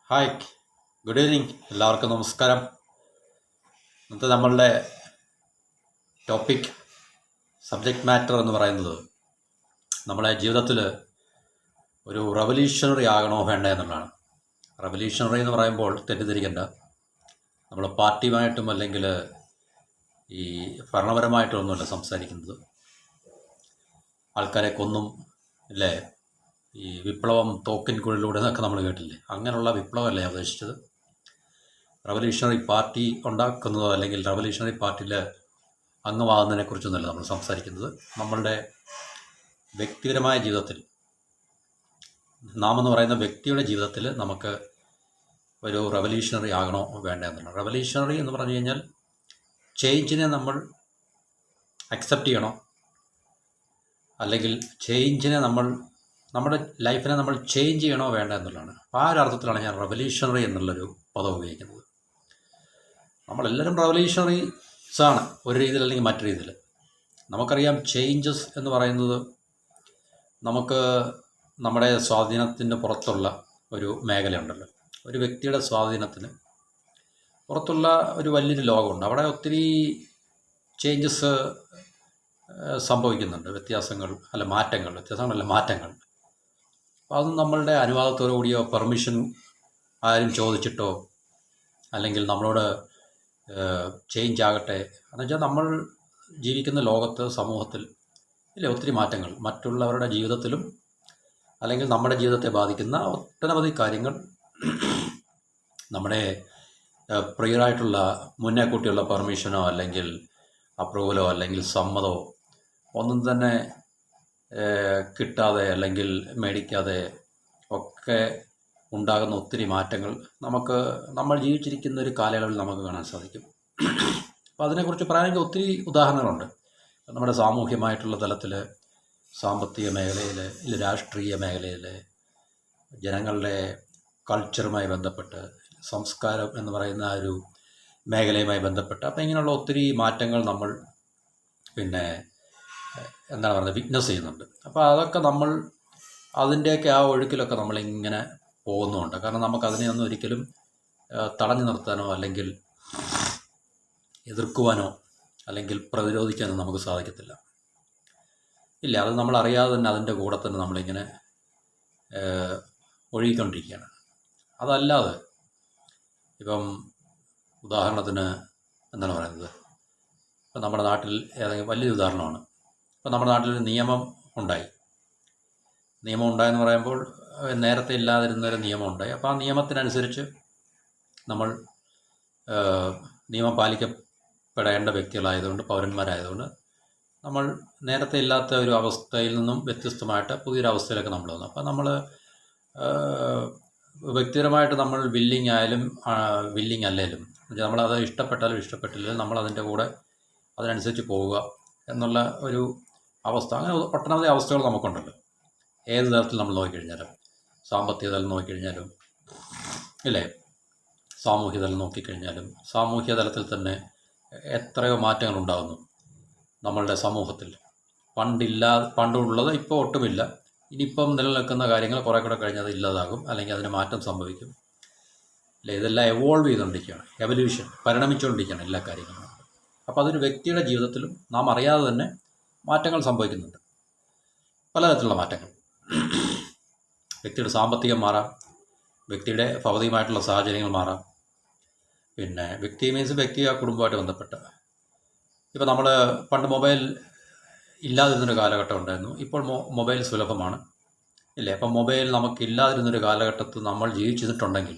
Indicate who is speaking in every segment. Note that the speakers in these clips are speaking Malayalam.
Speaker 1: Hi, good evening. എല്ലാവർക്കും നമസ്കാരം. ഇന്നത്തെ നമ്മളുടെ ടോപ്പിക്, സബ്ജക്റ്റ് മാറ്റർ എന്ന് പറയുന്നത് നമ്മളെ ജീവിതത്തിൽ ഒരു റവല്യൂഷണറി ആകണോ വേണ്ട എന്നുള്ളതാണ്. റവല്യൂഷണറി എന്ന് പറയുമ്പോൾ തെറ്റിദ്ധരിക്കേണ്ട, നമ്മൾ പാർട്ടിയുമായിട്ടും അല്ലെങ്കിൽ ഈ ഭരണപരമായിട്ടും ഒന്നുമല്ല സംസാരിക്കുന്നത്. ആൾക്കാരെ കൊന്നും അല്ലേ, ഈ വിപ്ലവം തോക്കിൻകുഴലിലൂടെ എന്നൊക്കെ നമ്മൾ കേട്ടില്ലേ, അങ്ങനെയുള്ള വിപ്ലവമല്ല ഞാൻ ഉദ്ദേശിച്ചത്. റവല്യൂഷണറി പാർട്ടി ഉണ്ടാക്കുന്നതോ അല്ലെങ്കിൽ റവല്യൂഷണറി പാർട്ടിയിൽ അംഗമാകുന്നതിനെക്കുറിച്ചൊന്നുമല്ല നമ്മൾ സംസാരിക്കുന്നത്. നമ്മളുടെ വ്യക്തിപരമായ ജീവിതത്തിൽ, നാം എന്ന് പറയുന്ന വ്യക്തിയുടെ ജീവിതത്തിൽ നമുക്ക് ഒരു റവല്യൂഷണറി ആകണോ വേണ്ട എന്നുള്ളത്. റവല്യൂഷണറി എന്ന് പറഞ്ഞു കഴിഞ്ഞാൽ ചേഞ്ചിനെ നമ്മൾ അക്സെപ്റ്റ് ചെയ്യണോ, അല്ലെങ്കിൽ ചേഞ്ചിനെ നമ്മുടെ ലൈഫിനെ നമ്മൾ ചേഞ്ച് ചെയ്യണോ വേണ്ട എന്നുള്ളതാണ്. അപ്പോൾ ആ ഒരു അർത്ഥത്തിലാണ് ഞാൻ റവല്യൂഷണറി എന്നുള്ളൊരു പദം ഉപയോഗിക്കുന്നത്. നമ്മളെല്ലാവരും റവല്യൂഷണറീസാണ് ഒരു രീതിയിൽ അല്ലെങ്കിൽ മറ്റു രീതിയിൽ. നമുക്കറിയാം, ചേഞ്ചസ് എന്ന് പറയുന്നത് നമുക്ക് നമ്മുടെ സ്വാധീനത്തിന് പുറത്തുള്ള ഒരു മേഖലയുണ്ടല്ലോ. ഒരു വ്യക്തിയുടെ സ്വാധീനത്തിന് പുറത്തുള്ള ഒരു വലിയൊരു ലോകമുണ്ട്. അവിടെ ഒത്തിരി ചേഞ്ചസ് സംഭവിക്കുന്നുണ്ട്, മാറ്റങ്ങൾ. അപ്പോൾ അത് നമ്മളുടെ അനുവാദത്തോടു കൂടിയോ പെർമിഷൻ ആരും ചോദിച്ചിട്ടോ അല്ലെങ്കിൽ നമ്മളോട് ചേഞ്ച് ആകട്ടെ എന്ന് വെച്ചാൽ നമ്മൾ ജീവിക്കുന്ന ലോകത്ത്, സമൂഹത്തിൽ ഇല്ലേ ഒത്തിരി മാറ്റങ്ങൾ, മറ്റുള്ളവരുടെ ജീവിതത്തിലും അല്ലെങ്കിൽ നമ്മുടെ ജീവിതത്തെ ബാധിക്കുന്ന ഒട്ടനവധി കാര്യങ്ങൾ നമ്മുടെ പ്രിയറായിട്ടുള്ള മുന്നേ കൂട്ടിയുള്ള പെർമിഷനോ അല്ലെങ്കിൽ അപ്രൂവലോ അല്ലെങ്കിൽ സമ്മതമോ ഒന്നും തന്നെ കിട്ടാതെ അല്ലെങ്കിൽ മേടിക്കാതെ ഒക്കെ ഉണ്ടാകുന്ന ഒത്തിരി മാറ്റങ്ങൾ നമ്മൾ ജീവിച്ചിരിക്കുന്ന ഒരു കാലയളവിൽ നമുക്ക് കാണാൻ സാധിക്കും. അപ്പോൾ അതിനെക്കുറിച്ച് പറയുകയാണെങ്കിൽ ഒത്തിരി ഉദാഹരണങ്ങളുണ്ട്. നമ്മുടെ സാമൂഹ്യമായിട്ടുള്ള തലത്തിൽ, സാമ്പത്തിക മേഖലയിൽ, രാഷ്ട്രീയ മേഖലയിൽ, ജനങ്ങളുടെ കൾച്ചറുമായി ബന്ധപ്പെട്ട്, സംസ്കാരം എന്ന് പറയുന്ന ഒരു മേഖലയുമായി ബന്ധപ്പെട്ട്, അപ്പോൾ ഇങ്ങനെയുള്ള ഒത്തിരി മാറ്റങ്ങൾ നമ്മൾ വിറ്റ്നസ് ചെയ്യുന്നുണ്ട്. അപ്പോൾ അതൊക്കെ നമ്മൾ അതിൻ്റെയൊക്കെ ആ ഒഴുക്കിലൊക്കെ നമ്മളിങ്ങനെ പോകുന്നുണ്ട്. കാരണം നമുക്കതിനെ ഒന്നും ഒരിക്കലും തടഞ്ഞു നിർത്താനോ അല്ലെങ്കിൽ എതിർക്കുവാനോ അല്ലെങ്കിൽ പ്രതിരോധിക്കാനോ നമുക്ക് സാധിക്കത്തില്ല. ഇല്ല, അത് നമ്മൾ അറിയാതെ തന്നെ അതിൻ്റെ കൂടെ തന്നെ നമ്മളിങ്ങനെ ഒഴുകിക്കൊണ്ടിരിക്കുകയാണ്. അതല്ലാതെ ഇപ്പം ഉദാഹരണത്തിന് ഇപ്പം നമ്മുടെ നാട്ടിൽ ഏതെങ്കിലും വലിയൊരു ഉദാഹരണമാണ്. ഇപ്പം നമ്മുടെ നാട്ടിലൊരു നിയമം ഉണ്ടായെന്ന് പറയുമ്പോൾ നേരത്തെ ഇല്ലാതിരുന്നൊരു നിയമം ഉണ്ടായി. അപ്പോൾ ആ നിയമത്തിനനുസരിച്ച് നമ്മൾ നിയമം പാലിക്കപ്പെടേണ്ട വ്യക്തികളായതുകൊണ്ട്, പൗരന്മാരായതുകൊണ്ട് നമ്മൾ നേരത്തെ ഇല്ലാത്ത ഒരു അവസ്ഥയിൽ നിന്നും വ്യത്യസ്തമായിട്ട് പുതിയൊരു അവസ്ഥയിലൊക്കെ നമ്മൾ വന്നു. അപ്പോൾ നമ്മൾ വ്യക്തിപരമായിട്ട് നമ്മൾ വില്ലിങ് ആയാലും വില്ലിങ് അല്ലേലും നമ്മളത് ഇഷ്ടപ്പെട്ടാലും ഇഷ്ടപ്പെട്ടില്ലെങ്കിലും നമ്മൾ അതിൻ്റെ കൂടെ അതിനനുസരിച്ച് പോവുക എന്നുള്ള ഒരു അവസ്ഥ. അങ്ങനെ ഒട്ടനവധി അവസ്ഥകൾ നമുക്കുണ്ടല്ലോ. ഏത് തരത്തിൽ നമ്മൾ നോക്കിക്കഴിഞ്ഞാലും, സാമ്പത്തിക തലം നോക്കിക്കഴിഞ്ഞാലും ഇല്ലേ, സാമൂഹ്യ തലം നോക്കിക്കഴിഞ്ഞാലും, സാമൂഹ്യ തലത്തിൽ തന്നെ എത്രയോ മാറ്റങ്ങൾ ഉണ്ടാകുന്നു നമ്മളുടെ സമൂഹത്തിൽ. പണ്ടുള്ളത് ഇപ്പോൾ ഒട്ടുമില്ല. ഇനിയിപ്പം നിലനിൽക്കുന്ന കാര്യങ്ങൾ കുറേ കൂടെ കഴിഞ്ഞത് ഇല്ലാതാകും, അല്ലെങ്കിൽ അതിന് മാറ്റം സംഭവിക്കും. അല്ലേ, ഇതെല്ലാം എവോൾവ് ചെയ്തുകൊണ്ടിരിക്കുകയാണ്, എവല്യൂഷൻ, പരിണമിച്ചുകൊണ്ടിരിക്കുകയാണ് എല്ലാ കാര്യങ്ങളും. അപ്പോൾ അതൊരു വ്യക്തിയുടെ ജീവിതത്തിലും നാം അറിയാതെ തന്നെ മാറ്റങ്ങൾ സംഭവിക്കുന്നുണ്ട്, പലതരത്തിലുള്ള മാറ്റങ്ങൾ. വ്യക്തിയുടെ സാമ്പത്തികം മാറാം, വ്യക്തിയുടെ ഭൗതികമായിട്ടുള്ള സാഹചര്യങ്ങൾ മാറാം. വ്യക്തി മീൻസ് വ്യക്തി ആ കുടുംബമായിട്ട് ബന്ധപ്പെട്ട്. ഇപ്പോൾ നമ്മൾ പണ്ട് മൊബൈൽ ഇല്ലാതിരുന്നൊരു കാലഘട്ടം ഉണ്ടായിരുന്നു. ഇപ്പോൾ മൊബൈൽ സുലഭമാണ് ഇല്ലേ. അപ്പം മൊബൈൽ നമുക്കില്ലാതിരുന്നൊരു കാലഘട്ടത്തിൽ നമ്മൾ ജീവിച്ചിട്ടുണ്ടെങ്കിൽ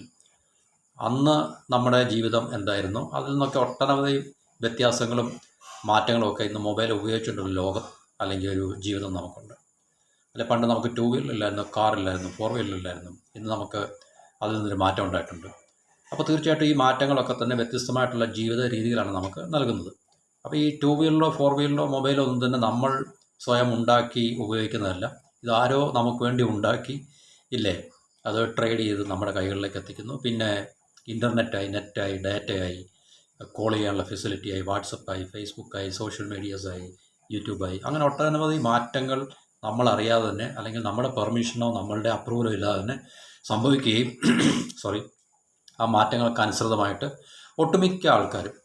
Speaker 1: അന്ന് നമ്മുടെ ജീവിതം എന്തായിരുന്നു, അതിൽ നിന്നൊക്കെ ഒട്ടനവധി വ്യത്യാസങ്ങളും മാറ്റങ്ങളും ഒക്കെ ഇന്ന് മൊബൈൽ ഉപയോഗിച്ചുകൊണ്ടുള്ള ലോകം അല്ലെങ്കിൽ ഒരു ജീവിതം നമുക്കുണ്ട്. അല്ലെ, പണ്ട് നമുക്ക് 2 വീലറില്ലായിരുന്നു, കാറില്ലായിരുന്നു, 4 വീലറില്ലായിരുന്നു. ഇന്ന് നമുക്ക് അതിൽ നിന്നൊരു മാറ്റം ഉണ്ടായിട്ടുണ്ട്. അപ്പോൾ തീർച്ചയായിട്ടും ഈ മാറ്റങ്ങളൊക്കെ തന്നെ വ്യത്യസ്തമായിട്ടുള്ള ജീവിത രീതികളാണ് നമുക്ക് നൽകുന്നത്. അപ്പോൾ ഈ 2 വീലറോ 4 വീലറോ മൊബൈലോ ഒന്നും തന്നെ നമ്മൾ സ്വയം ഉണ്ടാക്കി ഉപയോഗിക്കുന്നതല്ല. ഇതാരോ നമുക്ക് വേണ്ടി ഉണ്ടാക്കി ഇല്ലേ, അത് ട്രേഡ് ചെയ്ത് നമ്മുടെ കൈകളിലേക്ക് എത്തിക്കുന്നു. പിന്നെ ഇൻ്റർനെറ്റായി, നെറ്റായി, ഡാറ്റയായി, കോൾ ചെയ്യാനുള്ള ഫെസിലിറ്റിയായി, വാട്സപ്പായി, ഫേസ്ബുക്കായി, സോഷ്യൽ മീഡിയാസായി, യൂട്യൂബായി, അങ്ങനെ ഒട്ടനവധി മാറ്റങ്ങൾ നമ്മളറിയാതെ തന്നെ അല്ലെങ്കിൽ നമ്മുടെ പെർമിഷനോ നമ്മളുടെ അപ്രൂവലോ ഇല്ലാതെ തന്നെ സംഭവിക്കുകയും ആ മാറ്റങ്ങൾക്ക് അനുസൃതമായിട്ട് ഒട്ടുമിക്ക ആൾക്കാരും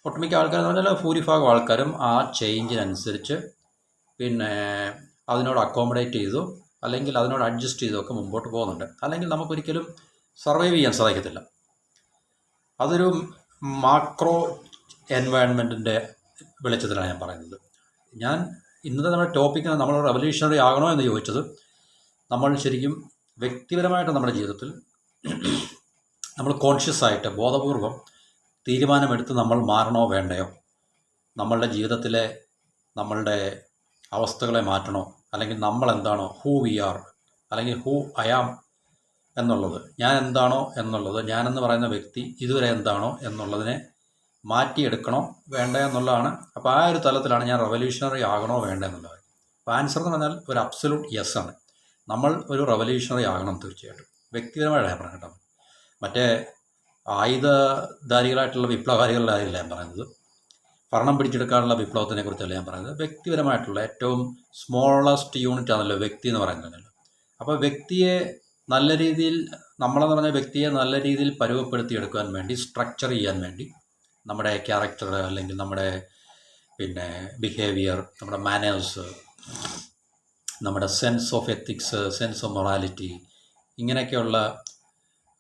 Speaker 1: എന്ന് പറഞ്ഞാൽ ഭൂരിഭാഗം ആൾക്കാരും ആ ചേഞ്ചിനനുസരിച്ച് പിന്നെ അതിനോട് അക്കോമഡേറ്റ് ചെയ്തു അല്ലെങ്കിൽ അതിനോട് അഡ്ജസ്റ്റ് ചെയ്തൊക്കെ മുമ്പോട്ട് പോകുന്നുണ്ട്. അല്ലെങ്കിൽ നമുക്കൊരിക്കലും സർവൈവ് ചെയ്യാൻ സാധിക്കത്തില്ല. അതൊരു മാക്രോ എൻവയൺമെൻറ്റിൻ്റെ വെളിച്ചത്തിലാണ് ഞാൻ പറയുന്നത്. ഞാൻ ഇന്നത്തെ നമ്മുടെ ടോപ്പിക്കിന് നമ്മൾ റെവല്യൂഷണറി ആകണോ എന്ന് ചോദിച്ചത്, നമ്മൾ ശരിക്കും വ്യക്തിപരമായിട്ട് നമ്മുടെ ജീവിതത്തിൽ നമ്മൾ കോൺഷ്യസ് ആയിട്ട് ബോധപൂർവം തീരുമാനമെടുത്ത് നമ്മൾ മാറണോ വേണ്ടയോ, നമ്മളുടെ ജീവിതത്തിലെ നമ്മളുടെ അവസ്ഥകളെ മാറ്റണോ, അല്ലെങ്കിൽ നമ്മൾ എന്താണോ, ഹൂ വി ആർ, അല്ലെങ്കിൽ ഹൂ ഐ ആം എന്നുള്ളത്, ഞാൻ എന്താണോ എന്നുള്ളത്, ഞാനെന്ന് പറയുന്ന വ്യക്തി ഇതുവരെ എന്താണോ എന്നുള്ളതിനെ മാറ്റിയെടുക്കണോ വേണ്ട എന്നുള്ളതാണ്. അപ്പോൾ ആ ഒരു തലത്തിലാണ് ഞാൻ റെവല്യൂഷണറി ആകണോ വേണ്ട എന്നുള്ളത്. അപ്പോൾ ആൻസർ എന്ന് പറഞ്ഞാൽ ഒരു അബ്സല്യൂട്ട് യെസ് ആണ്. നമ്മൾ ഒരു റെവല്യൂഷണറി ആകണം തീർച്ചയായിട്ടും. വ്യക്തിപരമായിട്ട് ഞാൻ പറഞ്ഞു കേട്ടോ. മറ്റേ ആയുധധാരികളായിട്ടുള്ള വിപ്ലവകാരികളുടെ കാര്യമല്ല ഞാൻ പറയുന്നത്, ഭരണം പിടിച്ചെടുക്കാനുള്ള വിപ്ലവത്തിനെ കുറിച്ചല്ല ഞാൻ പറയുന്നത്. വ്യക്തിപരമായിട്ടുള്ള ഏറ്റവും സ്മോളസ്റ്റ് യൂണിറ്റ് ആണല്ലോ വ്യക്തി എന്ന് പറയുന്നത്. അപ്പോൾ വ്യക്തിയെ നല്ല രീതിയിൽ, നമ്മളെന്ന് പറഞ്ഞ വ്യക്തിയെ നല്ല രീതിയിൽ പരുവപ്പെടുത്തിയെടുക്കാൻ വേണ്ടി, സ്ട്രക്ചർ ചെയ്യാൻ വേണ്ടി നമ്മുടെ ക്യാരക്ടർ, അല്ലെങ്കിൽ നമ്മുടെ പിന്നെ ബിഹേവിയർ, നമ്മുടെ മാനേഴ്സ്, നമ്മുടെ sense of ethics, sense of morality, ഇങ്ങനെയൊക്കെയുള്ള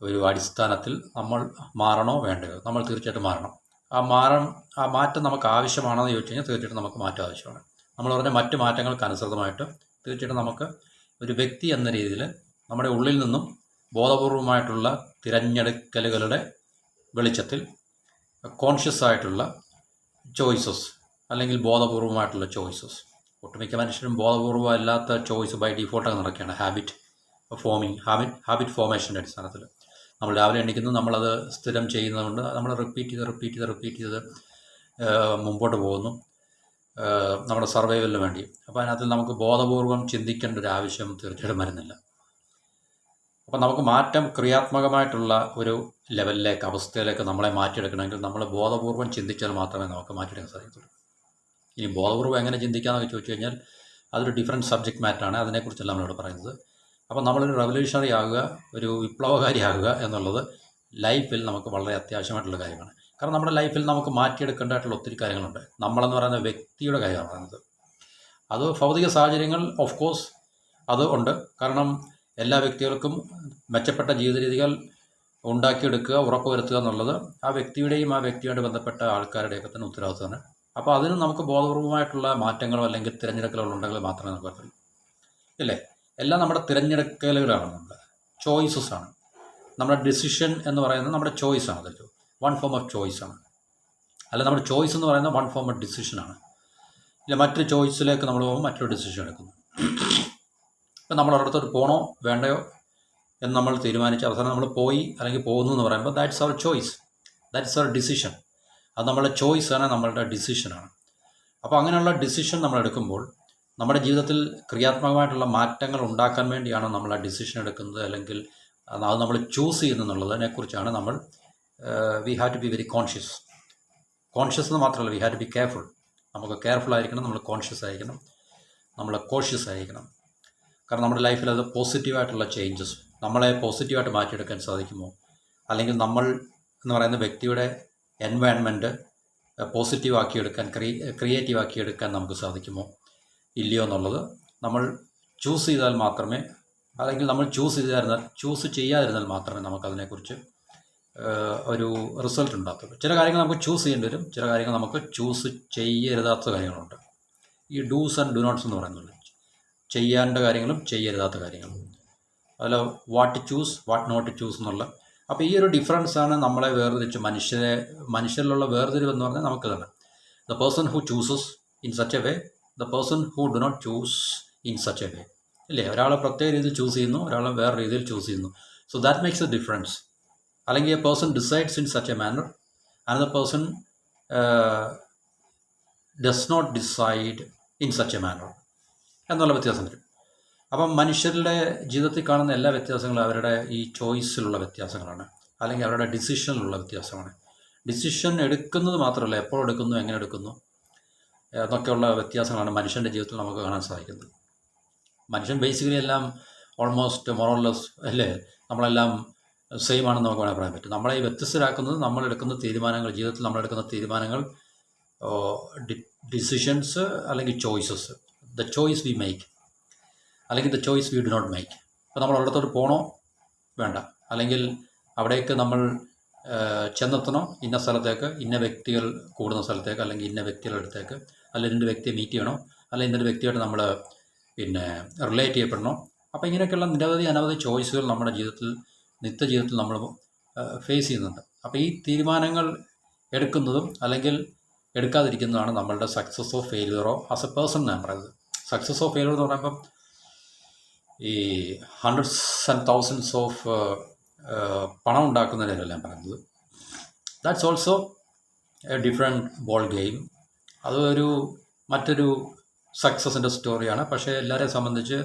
Speaker 1: ഒരു അടിസ്ഥാനത്തിൽ നമ്മൾ മാറണോ വേണ്ടയോ? നമ്മൾ തീർച്ചയായിട്ടും മാറണം. ആ മാറ്റം നമുക്ക് ആവശ്യമാണെന്ന് ചോദിച്ചു കഴിഞ്ഞാൽ തീർച്ചയായിട്ടും നമുക്ക് മാറ്റം ആവശ്യമാണ്. നമ്മൾ പറഞ്ഞ മറ്റ് മാറ്റങ്ങൾക്ക് അനുസൃതമായിട്ട് തീർച്ചയായിട്ടും നമുക്ക് ഒരു വ്യക്തി എന്ന രീതിയിൽ നമ്മുടെ ഉള്ളിൽ നിന്നും ബോധപൂർവമായിട്ടുള്ള തിരഞ്ഞെടുക്കലുകളുടെ വെളിച്ചത്തിൽ കോൺഷ്യസ് ആയിട്ടുള്ള ചോയ്സസ്, അല്ലെങ്കിൽ ബോധപൂർവമായിട്ടുള്ള ചോയ്സസ്, ഒട്ടുമിക്ക മനുഷ്യരും ബോധപൂർവം അല്ലാത്ത ചോയ്സ് ബൈ ഡിഫോൾട്ടൊക്കെ നടക്കുകയാണ്. ഹാബിറ്റ് ഫോർമേഷൻ്റെ അടിസ്ഥാനത്തിൽ നമ്മൾ രാവിലെ എണീക്കുന്നു, നമ്മളത് സ്ഥിരം ചെയ്യുന്നതുകൊണ്ട് നമ്മൾ റിപ്പീറ്റ് ചെയ്ത് മുമ്പോട്ട് പോകുന്നു നമ്മുടെ സർവൈവലിന് വേണ്ടി. അപ്പോൾ അതിനകത്ത് നമുക്ക് ബോധപൂർവം ചിന്തിക്കേണ്ട ഒരു ആവശ്യം തീർച്ചയായിട്ടും വരുന്നില്ല. അപ്പം നമുക്ക് മാറ്റം ക്രിയാത്മകമായിട്ടുള്ള ഒരു ലെവലിലേക്ക്, അവസ്ഥയിലേക്ക് നമ്മളെ മാറ്റിയെടുക്കണമെങ്കിൽ നമ്മൾ ബോധപൂർവം ചിന്തിച്ചാൽ മാത്രമേ നമുക്ക് മാറ്റിയെടുക്കാൻ സാധിക്കത്തുള്ളൂ. ഇനി ബോധപൂർവം എങ്ങനെ ചിന്തിക്കാമെന്നൊക്കെ ചോദിച്ചു കഴിഞ്ഞാൽ അതൊരു ഡിഫറെൻറ്റ് സബ്ജക്റ്റ് മാറ്ററാണ്. അതിനെക്കുറിച്ചല്ല നമ്മളിവിടെ പറയുന്നത്. അപ്പോൾ നമ്മളൊരു റെവല്യൂഷണറി ആകുക, ഒരു വിപ്ലവകാരി ആകുക എന്നുള്ളത് ലൈഫിൽ നമുക്ക് വളരെ അത്യാവശ്യമായിട്ടുള്ള കാര്യമാണ്. കാരണം നമ്മുടെ ലൈഫിൽ നമുക്ക് മാറ്റിയെടുക്കേണ്ടതായിട്ടുള്ള ഒത്തിരി കാര്യങ്ങളുണ്ട്. നമ്മളെന്ന് പറയുന്ന വ്യക്തിയുടെ കാര്യമാണ് പറയുന്നത്. അത് ഭൗതിക സാഹചര്യങ്ങൾ ഓഫ് കോഴ്സ് അത് ഉണ്ട്. കാരണം എല്ലാ വ്യക്തികൾക്കും മെച്ചപ്പെട്ട ജീവിത രീതികൾ ഉണ്ടാക്കിയെടുക്കുക, ഉറപ്പുവരുത്തുക എന്നുള്ളത് ആ വ്യക്തിയുടെയും ആ വ്യക്തിയുമായിട്ട് ബന്ധപ്പെട്ട ആൾക്കാരുടെയൊക്കെ തന്നെ ഉത്തരവാദിത്തമാണ്. അപ്പോൾ അതിന് നമുക്ക് ബോധപൂർവമായിട്ടുള്ള മാറ്റങ്ങളോ അല്ലെങ്കിൽ തിരഞ്ഞെടുക്കലുകളോ ഉണ്ടെങ്കിൽ മാത്രമേ നമുക്ക് പറ്റുള്ളൂ, ഇല്ലേ? എല്ലാം നമ്മുടെ തിരഞ്ഞെടുക്കലുകളാണ്, നമ്മുടെ ചോയ്സസ് ആണ്. നമ്മുടെ ഡിസിഷൻ എന്ന് പറയുന്നത് നമ്മുടെ ചോയ്സ് ആണ്. അതൊരു വൺ ഫോം ഓഫ് ചോയ്സ് ആണ്. അല്ല, നമ്മുടെ ചോയ്സ് എന്ന് പറയുന്നത് വൺ ഫോം ഓഫ് ഡിസിഷനാണ്. ഇല്ല, മറ്റൊരു ചോയ്സിലേക്ക് നമ്മൾ പോകുമ്പോൾ മറ്റൊരു ഡിസിഷൻ എടുക്കുന്നു. ഇപ്പം നമ്മൾ ഒരിടത്തോട്ട് പോകണോ വേണ്ടയോ എന്ന് നമ്മൾ തീരുമാനിച്ച് അവസാനം നമ്മൾ പോയി അല്ലെങ്കിൽ പോകുന്നു എന്ന് പറയുമ്പോൾ that's our choice, that's our decision. അത് നമ്മളുടെ ചോയ്സാണ്, നമ്മളുടെ ഡിസിഷനാണ്. അപ്പോൾ അങ്ങനെയുള്ള ഡിസിഷൻ നമ്മൾ എടുക്കുമ്പോൾ നമ്മുടെ ജീവിതത്തിൽ ക്രിയാത്മകമായിട്ടുള്ള മാറ്റങ്ങൾ ഉണ്ടാക്കാൻ വേണ്ടിയാണ് നമ്മൾ ആ ഡിസിഷൻ എടുക്കുന്നത്, അല്ലെങ്കിൽ അത് നമ്മൾ ചൂസ് ചെയ്യുന്നതിനെക്കുറിച്ചാണ് നമ്മൾ we have to be very conscious എന്ന് മാത്രമല്ല, we have to be careful. നമുക്ക് കെയർഫുൾ ആയിരിക്കണം, നമ്മൾ കോൺഷ്യസ് ആയിരിക്കണം, നമ്മൾ കോഷ്യസ് ആയിരിക്കണം. കാരണം നമ്മുടെ ലൈഫിൽ അത് പോസിറ്റീവായിട്ടുള്ള ചേഞ്ചസ്, നമ്മളെ പോസിറ്റീവായിട്ട് മാറ്റിയെടുക്കാൻ സാധിക്കുമോ, അല്ലെങ്കിൽ നമ്മൾ എന്ന് പറയുന്ന വ്യക്തിയുടെ എൻവയൺമെൻറ്റ് പോസിറ്റീവ് ആക്കിയെടുക്കാൻ, ക്രിയേറ്റീവ് ആക്കിയെടുക്കാൻ നമുക്ക് സാധിക്കുമോ ഇല്ലയോ എന്നുള്ളത് നമ്മൾ ചൂസ് ചെയ്താൽ മാത്രമേ, അല്ലെങ്കിൽ നമ്മൾ ചൂസ് ചെയ്യാതിരുന്നാൽ മാത്രമേ നമുക്കതിനെക്കുറിച്ച് ഒരു റിസൾട്ട് ഉണ്ടാകത്തുള്ളൂ. ചില കാര്യങ്ങൾ നമുക്ക് ചൂസ് ചെയ്യേണ്ടി വരും, ചില കാര്യങ്ങൾ നമുക്ക് ചൂസ് ചെയ്യരുതാത്ത കാര്യങ്ങളുണ്ട്. ഈ ഡൂസ് ആൻഡ് ഡു നോട്ട്സ് എന്ന് പറയുന്നുള്ളൂ, ചെയ്യേണ്ട കാര്യങ്ങളും ചെയ്യരുതാത്ത കാര്യങ്ങളും. അതിൽ what choose, what not choose എന്നുള്ള. അപ്പോൾ ഈ ഒരു ഡിഫറൻസാണ് നമ്മളെ വേർതിരിച്ച് മനുഷ്യരിലുള്ള വേർതിരിവ് എന്ന് പറഞ്ഞാൽ നമുക്ക് തന്നെ the person who chooses in such a way, the person who do not choose in such a way, ഇല്ലേ? ഒരാളെ പ്രത്യേക രീതിയിൽ ചൂസ് ചെയ്യുന്നു, ഒരാളെ വേറെ രീതിയിൽ ചൂസ് ചെയ്യുന്നു. So that makes a difference. അല്ലെങ്കിൽ a person decides in such a manner, another person does not decide in such a manner എന്നുള്ള വ്യത്യാസം വരും. അപ്പം മനുഷ്യരുടെ ജീവിതത്തിൽ കാണുന്ന എല്ലാ വ്യത്യാസങ്ങളും അവരുടെ ഈ ചോയ്സിലുള്ള വ്യത്യാസങ്ങളാണ്, അല്ലെങ്കിൽ അവരുടെ ഡിസിഷനിലുള്ള വ്യത്യാസമാണ്. ഡിസിഷൻ എടുക്കുന്നത് മാത്രമല്ല, എപ്പോൾ എടുക്കുന്നു, എങ്ങനെ എടുക്കുന്നു എന്നൊക്കെയുള്ള വ്യത്യാസങ്ങളാണ് മനുഷ്യൻ്റെ ജീവിതത്തിൽ നമുക്ക് കാണാൻ സാധിക്കുന്നത്. മനുഷ്യൻ ബേസിക്കലി എല്ലാം ഓൾമോസ്റ്റ് മൊറോർലെസ് അല്ലേ, നമ്മളെല്ലാം സെയിം ആണെന്ന് നമുക്ക് വേണമെങ്കിൽ പറയാൻ പറ്റും. നമ്മളെ ഈ വ്യത്യസ്തരാക്കുന്നത് നമ്മളെടുക്കുന്ന തീരുമാനങ്ങൾ, ജീവിതത്തിൽ നമ്മളെടുക്കുന്ന തീരുമാനങ്ങൾ, ഡിസിഷൻസ് അല്ലെങ്കിൽ choices. The choice we make അല്ലെങ്കിൽ the choice we do not make. ഇപ്പോൾ നമ്മൾ ഒരിടത്തോട്ട് പോകണോ വേണ്ട, അല്ലെങ്കിൽ അവിടേക്ക് നമ്മൾ ചെന്നെത്തണോ ഇന്ന സ്ഥലത്തേക്ക്, ഇന്ന വ്യക്തികൾ കൂടുന്ന സ്ഥലത്തേക്ക്, അല്ലെങ്കിൽ ഇന്ന വ്യക്തികളുടെ അടുത്തേക്ക്, അല്ലെങ്കിൽ ഇന്ന വ്യക്തിയെ മീറ്റ് ചെയ്യണോ, അല്ലെങ്കിൽ ഇന്നൊരു വ്യക്തിയായിട്ട് നമ്മൾ റിലേറ്റ് ചെയ്യപ്പെടണോ. അപ്പോൾ ഇങ്ങനെയൊക്കെയുള്ള അനവധി ചോയ്സുകൾ നമ്മുടെ ജീവിതത്തിൽ, നിത്യജീവിതത്തിൽ നമ്മൾ ഫേസ് ചെയ്യുന്നുണ്ട്. അപ്പോൾ ഈ തീരുമാനങ്ങൾ എടുക്കുന്നതും അല്ലെങ്കിൽ എടുക്കാതിരിക്കുന്നതാണ് നമ്മളുടെ സക്സസ്സോ ഫെയിലിയറോ ആസ് എ പേഴ്സൺ ഞാൻ പറയുന്നത്. സക്സസ്സോ ഫെയിലിയർ എന്ന് പറയുമ്പം ഈ ഹൺഡ്രഡ്സ് ആൻഡ് തൗസൻഡ്സ് ഓഫ് പണം ഉണ്ടാക്കുന്നതിനല്ല ഞാൻ പറയുന്നത്. That's also A different ball game. അത് മറ്റൊരു സക്സസിൻ്റെ സ്റ്റോറിയാണ്. പക്ഷേ എല്ലാവരെയും സംബന്ധിച്ച്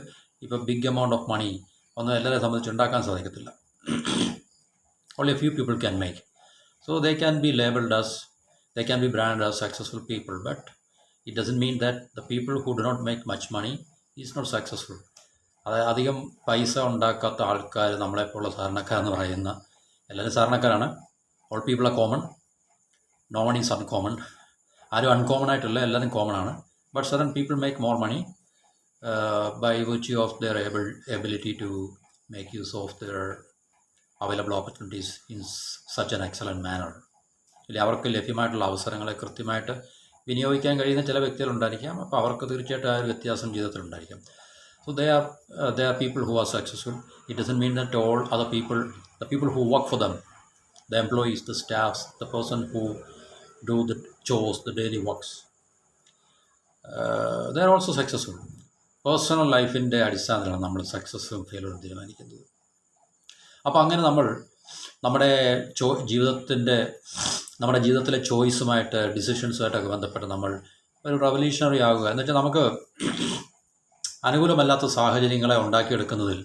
Speaker 1: ഇപ്പോൾ ബിഗ് എമൗണ്ട് ഓഫ് മണി ഒന്നും എല്ലാവരെയും സംബന്ധിച്ച് ഉണ്ടാക്കാൻ സാധിക്കത്തില്ല. Only a few people can make. So they can be labeled as, they can be branded as successful people, but it doesn't mean that the people who do not make much money is not successful. അധികം പൈസ ഉണ്ടാക്കാത്ത ആൾക്കാർ, നമ്മളെപ്പോലുള്ള സാധാരണക്കാരെന്ന് പറയുന്ന എല്ലാവരും സാധാരണക്കാരാണ്. All people are common, no one is uncommon. ആരും അൺകോമൺ ആയിട്ടില്ല, എല്ലാവരും കോമൺ ആണ്. But certain people make more money by virtue of their ability to make use of their available opportunities in such an excellent manner. ഇല്ല, അവർക്ക് ലഭ്യമായിട്ടുള്ള അവസരങ്ങളെ കൃത്യമായിട്ട് വിനിയോഗിക്കാൻ കഴിയുന്ന ചില വ്യക്തികളുണ്ടായിരിക്കാം. അപ്പോൾ അവർക്ക് തീർച്ചയായിട്ടും ആ ഒരു വ്യത്യാസം ജീവിതത്തിലുണ്ടായിരിക്കും. So they are people who are successful. It doesn't mean that all other people, the people who work for them, the employees, the staffs, the person who do the ചോസ്, the daily works, they are also successful. Personal ലൈഫിൻ്റെ അടിസ്ഥാനത്തിലാണ് നമ്മൾ സക്സസ്സും ഫെയിലുകളും തീരുമാനിക്കുന്നത്. അപ്പോൾ അങ്ങനെ നമ്മൾ നമ്മുടെ ജീവിതത്തിലെ ചോയ്സുമായിട്ട്, ഡിസിഷൻസുമായിട്ടൊക്കെ ബന്ധപ്പെട്ട് നമ്മൾ ഒരു റവല്യൂഷണറി ആകുക എന്ന് വെച്ചാൽ നമുക്ക് അനുകൂലമല്ലാത്ത സാഹചര്യങ്ങളെ ഉണ്ടാക്കിയെടുക്കുന്നതിൽ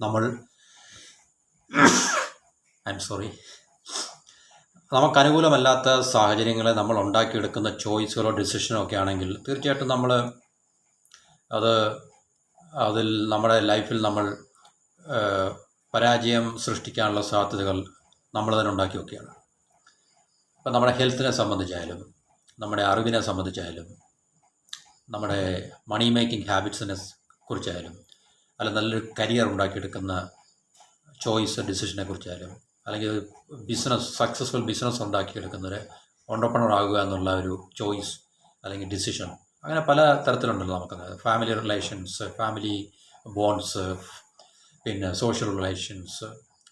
Speaker 1: നമുക്ക് അനുകൂലമല്ലാത്ത സാഹചര്യങ്ങളെ നമ്മൾ ഉണ്ടാക്കിയെടുക്കുന്ന ചോയ്സുകളോ ഡിസിഷനോ ഒക്കെ ആണെങ്കിൽ തീർച്ചയായിട്ടും അതിൽ നമ്മുടെ ലൈഫിൽ നമ്മൾ പരാജയം സൃഷ്ടിക്കാനുള്ള സാധ്യതകൾ നമ്മൾ തന്നെ ഉണ്ടാക്കി വെക്കുകയാണ്. ഇപ്പം നമ്മുടെ ഹെൽത്തിനെ സംബന്ധിച്ചായാലും, നമ്മുടെ അറിവിനെ സംബന്ധിച്ചായാലും, നമ്മുടെ മണി മേക്കിംഗ് ഹാബിറ്റ്സിനെ കുറിച്ചായാലും, അല്ല നല്ലൊരു കരിയർ ഉണ്ടാക്കിയെടുക്കുന്ന ചോയ്സ് ഡിസിഷനെ കുറിച്ചായാലും, അല്ലെങ്കിൽ സക്സസ്ഫുൾ ബിസിനസ് ഉണ്ടാക്കിയെടുക്കുന്നവരെ ഓണ്ടർപ്രണർ ആകുക എന്നുള്ള ഒരു ചോയ്സ് അല്ലെങ്കിൽ ഡിസിഷൻ, അങ്ങനെ പല തരത്തിലുണ്ടല്ലോ നമുക്ക്. ഫാമിലി റിലേഷൻസ്, ഫാമിലി ബോണ്ട്സ്, പിന്നെ സോഷ്യൽ റിലേഷൻസ്,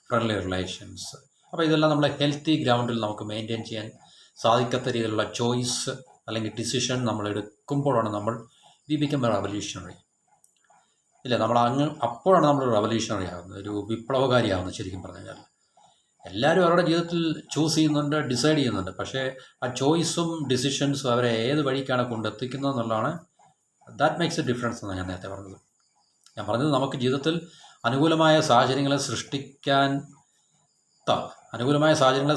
Speaker 1: ഫ്രണ്ട്ലി റിലേഷൻസ്. അപ്പോൾ ഇതെല്ലാം നമ്മളെ ഹെൽത്തി ഗ്രൗണ്ടിൽ നമുക്ക് മെയിൻറ്റെയിൻ ചെയ്യാൻ സാധിക്കാത്ത രീതിയിലുള്ള ചോയ്സ് അല്ലെങ്കിൽ ഡിസിഷൻ നമ്മൾ എടുക്കുമ്പോഴാണ് വി ബിക്കം എ റവല്യൂഷണറി. ഇല്ല, അപ്പോഴാണ് നമ്മൾ റവല്യൂഷണറി ആകുന്നത്, ഒരു വിപ്ലവകാരിയാകുന്നത്. ശരിക്കും പറഞ്ഞു കഴിഞ്ഞാൽ എല്ലാവരും അവരുടെ ജീവിതത്തിൽ ചൂസ് ചെയ്യുന്നുണ്ട്, ഡിസൈഡ് ചെയ്യുന്നുണ്ട്. പക്ഷേ ആ ചോയ്സും ഡിസിഷൻസും അവരെ ഏത് വഴിക്കാണ് കൊണ്ടെത്തിക്കുന്നത് എന്നുള്ളതാണ്. ദാറ്റ് മേക്സ് എ ഡിഫറൻസ് എന്നാണ് ഞാൻ നേരത്തെ പറഞ്ഞത്. ഞാൻ പറഞ്ഞത് നമുക്ക് ജീവിതത്തിൽ അനുകൂലമായ സാഹചര്യങ്ങളെ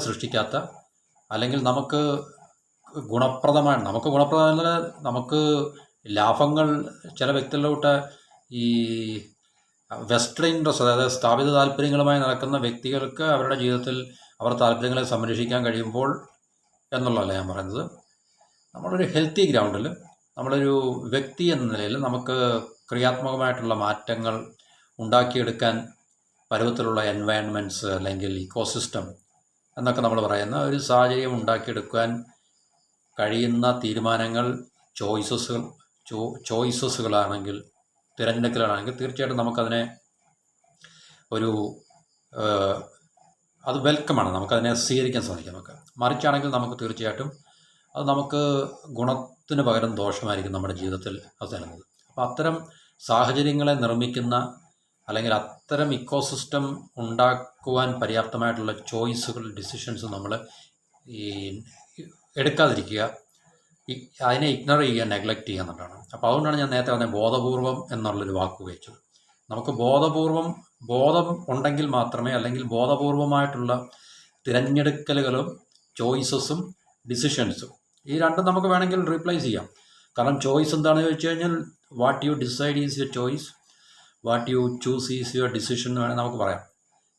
Speaker 1: സൃഷ്ടിക്കാത്ത അല്ലെങ്കിൽ നമുക്ക് നമുക്ക് ലാഭങ്ങൾ ചില വ്യക്തികളിലോട്ട് ഈ വെസ്റ്റേൺ ഇൻട്രസ്റ്റ്, അതായത് സ്ഥാപിത താല്പര്യങ്ങളുമായി നടക്കുന്ന വ്യക്തികൾക്ക് അവരുടെ ജീവിതത്തിൽ അവർ താല്പര്യങ്ങളെ സംരക്ഷിക്കാൻ കഴിയുമ്പോൾ എന്നുള്ളതല്ല ഞാൻ പറയുന്നത്. നമ്മളൊരു ഹെൽത്തി ഗ്രൗണ്ടിൽ, നമ്മളൊരു വ്യക്തി എന്ന നിലയിൽ നമുക്ക് ക്രിയാത്മകമായിട്ടുള്ള മാറ്റങ്ങൾ ഉണ്ടാക്കിയെടുക്കാൻ പരുവത്തിലുള്ള എൻവയൺമെൻറ്റ്സ് അല്ലെങ്കിൽ ഇക്കോസിസ്റ്റം എന്നൊക്കെ നമ്മൾ പറയുന്ന ഒരു സാഹചര്യം ഉണ്ടാക്കിയെടുക്കാൻ കഴിയുന്ന തീരുമാനങ്ങൾ, ചോയ്സസുകളാണെങ്കിൽ, തിരഞ്ഞെടുക്കലാണെങ്കിൽ തീർച്ചയായിട്ടും നമുക്കതിനെ അത് വെൽക്കമാണ്, നമുക്കതിനെ സ്വീകരിക്കാൻ സാധിക്കും. മറിച്ചാണെങ്കിൽ നമുക്ക് തീർച്ചയായിട്ടും അത് നമുക്ക് ഗുണത്തിന് പകരം ദോഷമായിരിക്കും നമ്മുടെ ജീവിതത്തിൽ അത് തരുന്നത്. അപ്പോൾ അത്തരം സാഹചര്യങ്ങളെ നിർമ്മിക്കുന്ന അല്ലെങ്കിൽ അത്തരം ഇക്കോസിസ്റ്റം ഉണ്ടാക്കുവാൻ പര്യാപ്തമായിട്ടുള്ള ചോയ്സുകൾ, ഡിസിഷൻസ് നമ്മൾ എടുക്കാതിരിക്കുക, അതിനെ ഇഗ്നോർ ചെയ്യുക, നെഗ്ലക്റ്റ് ചെയ്യുക എന്നുള്ളതാണ്. അപ്പോൾ അതുകൊണ്ടാണ് ഞാൻ നേരത്തെ പറഞ്ഞത് ബോധപൂർവം എന്നുള്ളൊരു വാക്ക് ഉപയോഗിച്ചത്. നമുക്ക് ബോധം ഉണ്ടെങ്കിൽ മാത്രമേ, അല്ലെങ്കിൽ ബോധപൂർവമായിട്ടുള്ള തിരഞ്ഞെടുക്കലുകളും ചോയ്സസും ഡിസിഷൻസും, ഈ രണ്ടും നമുക്ക് വേണമെങ്കിൽ റീപ്ലേസ് ചെയ്യാം. കാരണം ചോയ്സ് എന്താണെന്ന് ചോദിച്ചു കഴിഞ്ഞാൽ what you decide is your choice, what you choose is your decision എന്ന് വേണമെങ്കിൽ നമുക്ക് പറയാം.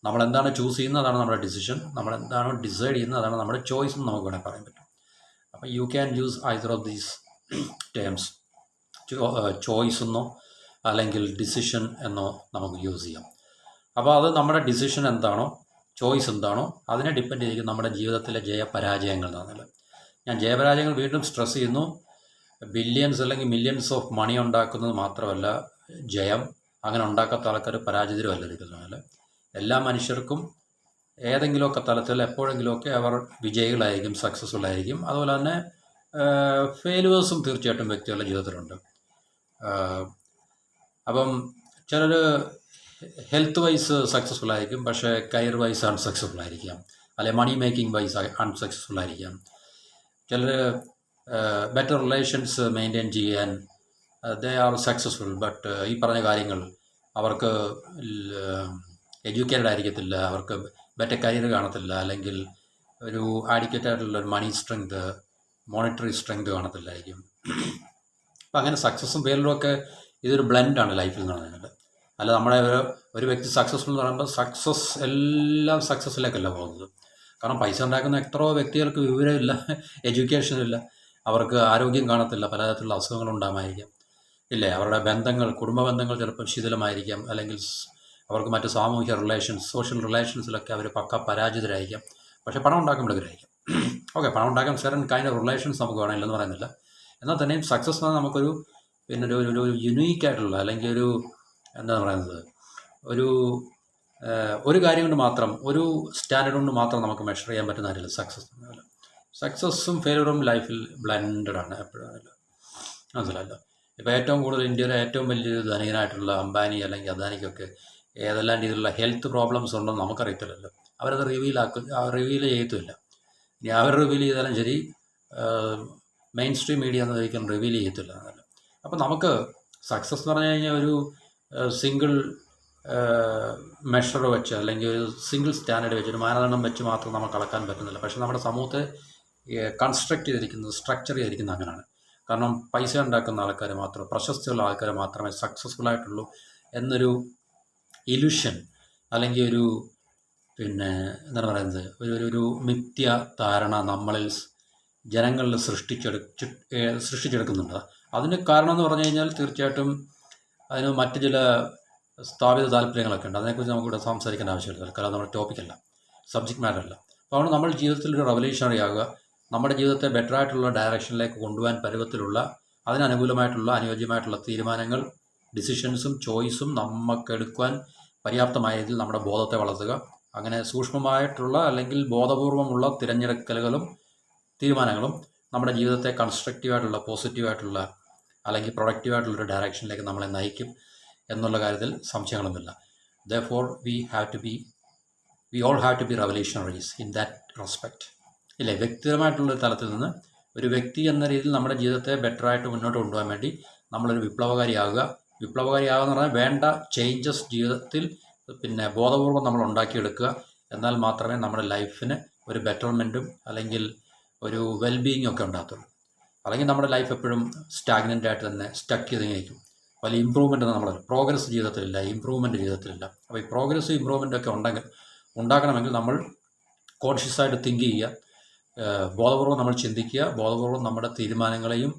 Speaker 1: നമ്മളെന്താണ് ചൂസ് ചെയ്യുന്നത് അതാണ് നമ്മുടെ ഡിസിഷൻ, നമ്മളെന്താണോ ഡിസൈഡ് ചെയ്യുന്നത് അതാണ് നമ്മുടെ ചോയ്സ് എന്ന് നമുക്ക് വേണമെങ്കിൽ പറയാൻ പറ്റും. അപ്പോൾ you can use either of these terms, choice എന്നോ അല്ലെങ്കിൽ ഡിസിഷൻ എന്നോ നമുക്ക് യൂസ് ചെയ്യാം. അപ്പോൾ അത് നമ്മുടെ ഡിസിഷൻ എന്താണോ, ചോയ്സ് എന്താണോ അതിനെ ഡിപ്പെൻഡ് ചെയ്തിരിക്കും നമ്മുടെ ജീവിതത്തിലെ ജയപരാജയങ്ങൾ എന്നാണല്ലോ. ഞാൻ ജയപരാജയങ്ങൾ വീണ്ടും സ്ട്രെസ് ചെയ്യുന്നു. ബില്യൺസ് അല്ലെങ്കിൽ മില്യൺസ് ഓഫ് മണി ഉണ്ടാക്കുന്നത് മാത്രമല്ല ജയം, അങ്ങനെ ഉണ്ടാക്കാത്ത ആൾക്കാർ പരാജിതരുമല്ല ഇരിക്കുന്നത്. എല്ലാ മനുഷ്യർക്കും ഏതെങ്കിലുമൊക്കെ തലത്തിൽ എപ്പോഴെങ്കിലുമൊക്കെ അവർ വിജയികളായിരിക്കും, സക്സസ്ഫുൾ ആയിരിക്കും. അതുപോലെ തന്നെ ഫെയിലുവേഴ്സും തീർച്ചയായിട്ടും വ്യക്തികളുടെ ജീവിതത്തിലുണ്ട്. അപ്പം ചിലർ ഹെൽത്ത് വൈസ് സക്സസ്ഫുൾ ആയിരിക്കും, പക്ഷേ കരിയർ വൈസ് അൺസക്സസ്ഫുൾ ആയിരിക്കാം, അല്ലെങ്കിൽ മണി മേക്കിംഗ് വൈസ് അൺസക്സസ്ഫുൾ ആയിരിക്കാം. ചിലർ ബെറ്റർ റിലേഷൻസ് മെയിൻറ്റെയിൻ ചെയ്യാൻ ദേ ആർ സക്സസ്ഫുൾ, ബട്ട് ഈ പറഞ്ഞ കാര്യങ്ങൾ അവർക്ക് എഡ്യൂക്കേറ്റഡ് ആയിരിക്കത്തില്ല, അവർക്ക് ബെറ്റർ കരിയർ കാണത്തില്ല, അല്ലെങ്കിൽ ഒരു ആഡിക്വേറ്റ് ആയിട്ടുള്ള ഒരു മണി സ്ട്രെങ്ത്, മോണിറ്ററി സ്ട്രെങ്ത് കാണത്തില്ലായിരിക്കും. അപ്പം അങ്ങനെ സക്സസ്സും ഫെയിലും ഒക്കെ ഇതൊരു ബ്ലെൻഡാണ് ലൈഫിൽ എന്ന് പറയുന്നത്. അല്ല നമ്മുടെ ഒരു വ്യക്തി സക്സസ്ഫുൾ എന്ന് പറയുമ്പോൾ സക്സസ് എല്ലാം സക്സസ്സിലേക്കല്ല പോകുന്നത്. കാരണം പൈസ ഉണ്ടാക്കുന്ന എത്രയോ വ്യക്തികൾക്ക് വിവരമില്ല, എഡ്യൂക്കേഷനില്ല, അവർക്ക് ആരോഗ്യം കാണത്തില്ല, പലതരത്തിലുള്ള അസുഖങ്ങളുണ്ടാകുമായിരിക്കാം, ഇല്ലേ? അവരുടെ ബന്ധങ്ങൾ, കുടുംബ ബന്ധങ്ങൾ ചിലപ്പോൾ ശിഥിലമായിരിക്കാം, അല്ലെങ്കിൽ അവർക്ക് മറ്റ് സാമൂഹിക റിലേഷൻസ്, സോഷ്യൽ റിലേഷൻസിലൊക്കെ അവർ പക്ക പരാജിതരായിരിക്കാം. പക്ഷേ പണം ഉണ്ടാക്കാൻ മിടുക്കരായിരിക്കും. ഓക്കെ, പണം ഉണ്ടാക്കാൻ സെറൻ കൈൻഡ് ഓഫ് റിലേഷൻസ് നമുക്ക് വേണമില്ലെന്ന് പറയുന്നില്ല. എന്നാൽ തന്നെയും സക്സസ് എന്ന് നമുക്കൊരു പിന്നെ ഒരു യുണീക്കായിട്ടുള്ള അല്ലെങ്കിൽ ഒരു എന്താ പറയുന്നത്, ഒരു കാര്യം കൊണ്ട് മാത്രം, ഒരു സ്റ്റാൻഡേർഡ് കൊണ്ട് മാത്രം നമുക്ക് മെഷർ ചെയ്യാൻ പറ്റുന്ന കാര്യമില്ല സക്സസ്. സക്സസ്സും ഫെയിലുറും ലൈഫിൽ ബ്ലെൻഡഡ് ആണ് എപ്പോഴും, മനസ്സിലായല്ലോ. ഇപ്പോൾ ഏറ്റവും കൂടുതൽ ഇന്ത്യയിലെ ഏറ്റവും വലിയൊരു ധനികനായിട്ടുള്ള അംബാനി അല്ലെങ്കിൽ അദാനിക്കൊക്കെ ഏതെല്ലാം രീതിയിലുള്ള ഹെൽത്ത് പ്രോബ്ലംസ് ഉണ്ടെന്ന് നമുക്കറിയത്തില്ലല്ലോ. അവരത് റിവീൽ ചെയ്യത്തുമില്ല. ഇനി അവർ റിവീൽ ചെയ്താലും ശരി, മെയിൻ സ്ട്രീം മീഡിയ എന്ന് ഒരിക്കലും റിവീൽ ചെയ്യത്തില്ല എന്നല്ല. അപ്പോൾ നമുക്ക് സക്സസ് എന്ന് പറഞ്ഞു കഴിഞ്ഞാൽ ഒരു സിംഗിൾ മെഷർ വെച്ച് അല്ലെങ്കിൽ ഒരു സിംഗിൾ സ്റ്റാൻഡേർഡ് വെച്ച്, ഒരു മാനദണ്ഡം വെച്ച് മാത്രം നമുക്ക് അളക്കാൻ പറ്റുന്നില്ല. പക്ഷേ നമ്മുടെ സമൂഹത്തെ കൺസ്ട്രക്റ്റ് ചെയ്തിരിക്കുന്നത്, സ്ട്രക്ചർ ചെയ്തിരിക്കുന്നത് അങ്ങനെയാണ്. കാരണം പൈസ ഉണ്ടാക്കുന്ന ആൾക്കാർ മാത്രം, പ്രശസ്തിയുള്ള ആൾക്കാർ മാത്രമേ സക്സസ്ഫുൾ ആയിട്ടുള്ളൂ എന്നൊരു ഇല്യൂഷൻ അല്ലെങ്കിൽ ഒരു പിന്നെ എന്താണ് പറയുന്നത്, ഒരു മിഥ്യ ധാരണ നമ്മളിൽ ജനങ്ങളിൽ സൃഷ്ടിച്ചെടുക്കുന്നുണ്ട്. അതിന് കാരണം എന്ന് പറഞ്ഞു കഴിഞ്ഞാൽ തീർച്ചയായിട്ടും അതിന് മറ്റ് ചില സ്ഥാപിത താല്പര്യങ്ങളൊക്കെ ഉണ്ട്. അതിനെക്കുറിച്ച് നമുക്കിവിടെ സംസാരിക്കേണ്ട ആവശ്യമില്ല, കാരണം നമ്മുടെ ടോപ്പിക്കല്ല, സബ്ജക്റ്റ് മാറ്ററല്ല. അപ്പോൾ അതുകൊണ്ട് നമ്മൾ ജീവിതത്തിൽ ഒരു റവല്യൂഷണറി ആകുക, നമ്മുടെ ജീവിതത്തെ ബെറ്ററായിട്ടുള്ള ഡയറക്ഷനിലേക്ക് കൊണ്ടുപോകാൻ പരുവത്തിലുള്ള, അതിനനുകൂലമായിട്ടുള്ള അനുയോജ്യമായിട്ടുള്ള തീരുമാനങ്ങൾ, ഡിസിഷൻസും ചോയ്സും നമുക്കെടുക്കുവാൻ പര്യാപ്തമായതിൽ നമ്മുടെ ബോധത്തെ വളർത്തുക. അങ്ങനെ സൂക്ഷ്മമായിട്ടുള്ള അല്ലെങ്കിൽ ബോധപൂർവമുള്ള തിരഞ്ഞെടുക്കലുകളും തീരുമാനങ്ങളും നമ്മുടെ ജീവിതത്തെ കൺസ്ട്രക്റ്റീവായിട്ടുള്ള, പോസിറ്റീവായിട്ടുള്ള അല്ലെങ്കിൽ പ്രൊഡക്റ്റീവായിട്ടുള്ളൊരു ഡയറക്ഷനിലേക്ക് നമ്മളെ നയിക്കും എന്നുള്ള കാര്യത്തിൽ സംശയങ്ങളൊന്നുമില്ല. Therefore we all have to be revolutionaries in that respect. ഇല്ലേ? വ്യക്തിപരമായിട്ടുള്ളൊരു തലത്തിൽ നിന്ന് ഒരു വ്യക്തി എന്ന രീതിയിൽ നമ്മുടെ ജീവിതത്തെ ബെറ്ററായിട്ട് മുന്നോട്ട് കൊണ്ടുപോകാൻ വേണ്ടി നമ്മളൊരു വിപ്ലവകാരിയാകുക എന്ന് പറഞ്ഞാൽ വേണ്ട ചേഞ്ചസ് ജീവിതത്തിൽ പിന്നെ ബോധപൂർവം നമ്മൾ ഉണ്ടാക്കിയെടുക്കുക. എന്നാൽ മാത്രമേ നമ്മുടെ ലൈഫിന് ഒരു ബെറ്റർമെൻറ്റും അല്ലെങ്കിൽ ഒരു വെൽബീയിങ് ഒക്കെ ഉണ്ടാകത്തുള്ളൂ. അല്ലെങ്കിൽ നമ്മുടെ ലൈഫ് എപ്പോഴും സ്റ്റാഗ്നൻ്റ് ആയിട്ട് തന്നെ സ്റ്റക്ക് ചെയ്തിരിക്കും. വലിയ ഇമ്പ്രൂവ്മെൻ്റ് നമ്മൾ, പ്രോഗ്രസ് ജീവിതത്തിലില്ല, ഇമ്പ്രൂവ്മെൻറ്റ് ജീവിതത്തിലില്ല. അപ്പോൾ ഈ പ്രോഗ്രസ്സും ഇമ്പ്രൂവ്മെൻ്റ് ഒക്കെ ഉണ്ടാക്കണമെങ്കിൽ നമ്മൾ കോൺഷ്യസ് ആയിട്ട് തിങ്ക് ചെയ്യുക, ബോധപൂർവ്വം നമ്മൾ ചിന്തിക്കുക, ബോധപൂർവ്വം നമ്മുടെ തീരുമാനങ്ങളെയും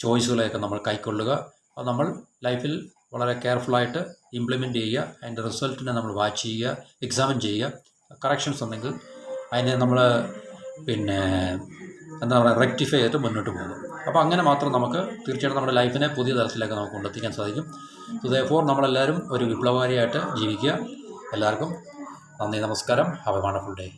Speaker 1: ചോയ്സുകളെയൊക്കെ നമ്മൾ കൈക്കൊള്ളുക. അത് നമ്മൾ ലൈഫിൽ വളരെ കെയർഫുള്ളായിട്ട് ഇംപ്ലിമെൻറ്റ് ചെയ്യുക. അതിൻ്റെ റിസൾട്ടിനെ നമ്മൾ വാച്ച് ചെയ്യുക, എക്സാമിൻ ചെയ്യുക. കറക്ഷൻസ് ഉണ്ടെങ്കിൽ അതിനെ നമ്മൾ പിന്നെ എന്താ പറയുക, റെക്ടിഫൈ ചെയ്തിട്ട് മുന്നോട്ട് പോകും. അപ്പോൾ അങ്ങനെ മാത്രം നമുക്ക് തീർച്ചയായിട്ടും നമ്മുടെ ലൈഫിനെ പുതിയ തലത്തിലേക്ക് നമുക്ക് കൊണ്ടെത്തിക്കാൻ സാധിക്കും. സോ ദെയർഫോർ നമ്മളെല്ലാവരും ഒരു വിപ്ലവകാരിയായിട്ട് ജീവിക്കുക. എല്ലാവർക്കും നന്ദി, നമസ്കാരം. Have A wonderful day.